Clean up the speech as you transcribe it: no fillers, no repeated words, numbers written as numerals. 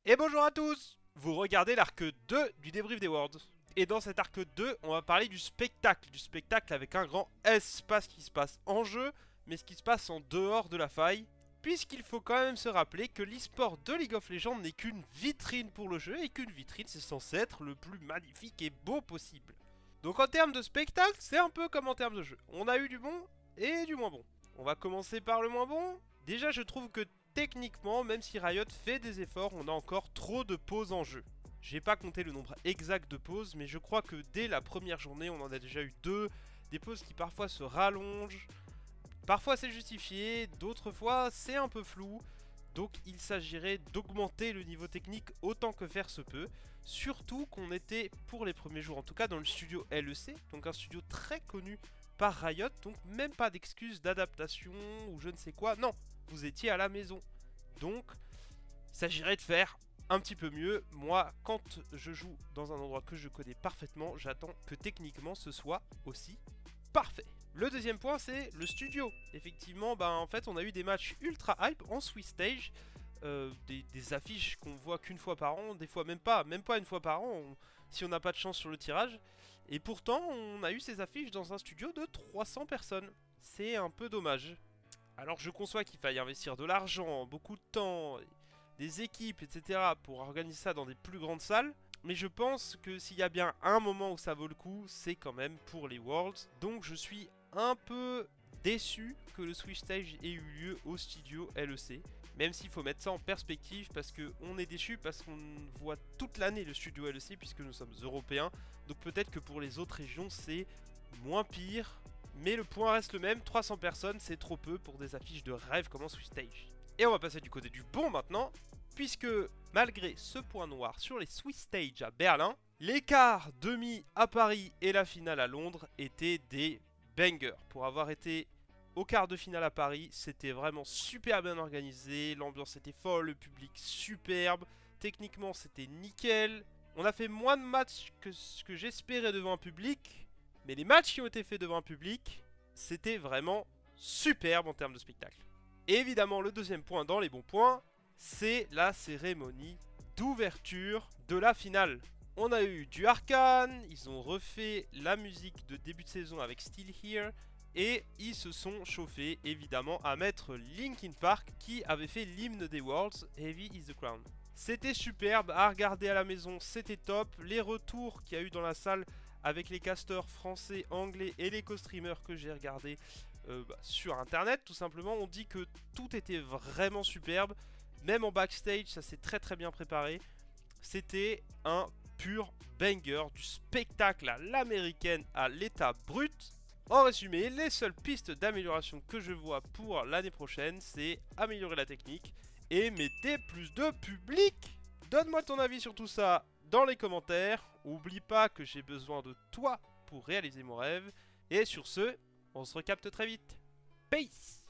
Et bonjour à tous. Vous regardez l'arc 2 du débrief des Worlds. Et dans cet arc 2, on va parler du spectacle avec un grand S, pas ce qui se passe en jeu, mais ce qui se passe en dehors de la faille. Puisqu'il faut quand même se rappeler que l'e-sport de League of Legends n'est qu'une vitrine pour le jeu, et qu'une vitrine c'est censé être le plus magnifique et beau possible. Donc en termes de spectacle, c'est un peu comme en termes de jeu. On a eu du bon et du moins bon. On va commencer par le moins bon. Déjà, je trouve que techniquement, même si Riot fait des efforts, on a encore trop de pauses en jeu. J'ai pas compté le nombre exact de pauses, mais je crois que dès la première journée, on en a déjà eu deux. Des pauses qui parfois se rallongent. Parfois c'est justifié, d'autres fois c'est un peu flou. Donc il s'agirait d'augmenter le niveau technique autant que faire se peut. Surtout qu'on était, pour les premiers jours en tout cas, dans le studio LEC, donc un studio très connu par Riot, donc même pas d'excuses d'adaptation ou je ne sais quoi. Non, vous étiez à la maison. Donc il s'agirait de faire un petit peu mieux. Moi, quand je joue dans un endroit que je connais parfaitement, j'attends que techniquement ce soit aussi parfait. Le deuxième point, c'est le studio. Effectivement, en fait, on a eu des matchs ultra hype en Swiss Stage. Des affiches qu'on voit qu'une fois par an, des fois même pas une fois par an, si on n'a pas de chance sur le tirage. Et pourtant, on a eu ces affiches dans un studio de 300 personnes. C'est un peu dommage. Alors je conçois qu'il faille investir de l'argent, beaucoup de temps, des équipes, etc. pour organiser ça dans des plus grandes salles. Mais je pense que s'il y a bien un moment où ça vaut le coup, c'est quand même pour les Worlds. Donc je suis un peu déçu que le Switch Stage ait eu lieu au studio LEC. Même s'il faut mettre ça en perspective parce qu'on est déçu parce qu'on voit toute l'année le studio LEC puisque nous sommes européens. Donc peut-être que pour les autres régions c'est moins pire. Mais le point reste le même, 300 personnes c'est trop peu pour des affiches de rêve comme en Switch Stage. Et on va passer du côté du bon maintenant, puisque malgré ce point noir sur les Swiss Stage à Berlin, l'écart demi à Paris et la finale à Londres étaient des bangers. Pour avoir été au quart de finale à Paris, c'était vraiment super bien organisé, l'ambiance était folle, le public superbe, techniquement c'était nickel. On a fait moins de matchs que ce que j'espérais devant un public, mais les matchs qui ont été faits devant un public, c'était vraiment superbe en termes de spectacle. Et évidemment, le deuxième point dans les bons points, c'est la cérémonie d'ouverture de la finale. On a eu du Arcane, ils ont refait la musique de début de saison avec Still Here, et ils se sont chauffés évidemment à mettre Linkin Park qui avait fait l'hymne des Worlds, Heavy is the Crown. C'était superbe, à regarder à la maison, c'était top. Les retours qu'il y a eu dans la salle avec les casteurs français, anglais et les co-streamers que j'ai regardés sur internet tout simplement, on dit que tout était vraiment superbe. Même en backstage, ça s'est très très bien préparé. C'était un pur banger, du spectacle à l'américaine à l'état brut. En résumé, les seules pistes d'amélioration que je vois pour l'année prochaine, c'est améliorer la technique et mettez plus de public. Donne-moi ton avis sur tout ça dans les commentaires. Oublie pas que j'ai besoin de toi pour réaliser mon rêve. Et sur ce, on se recapte très vite. Peace!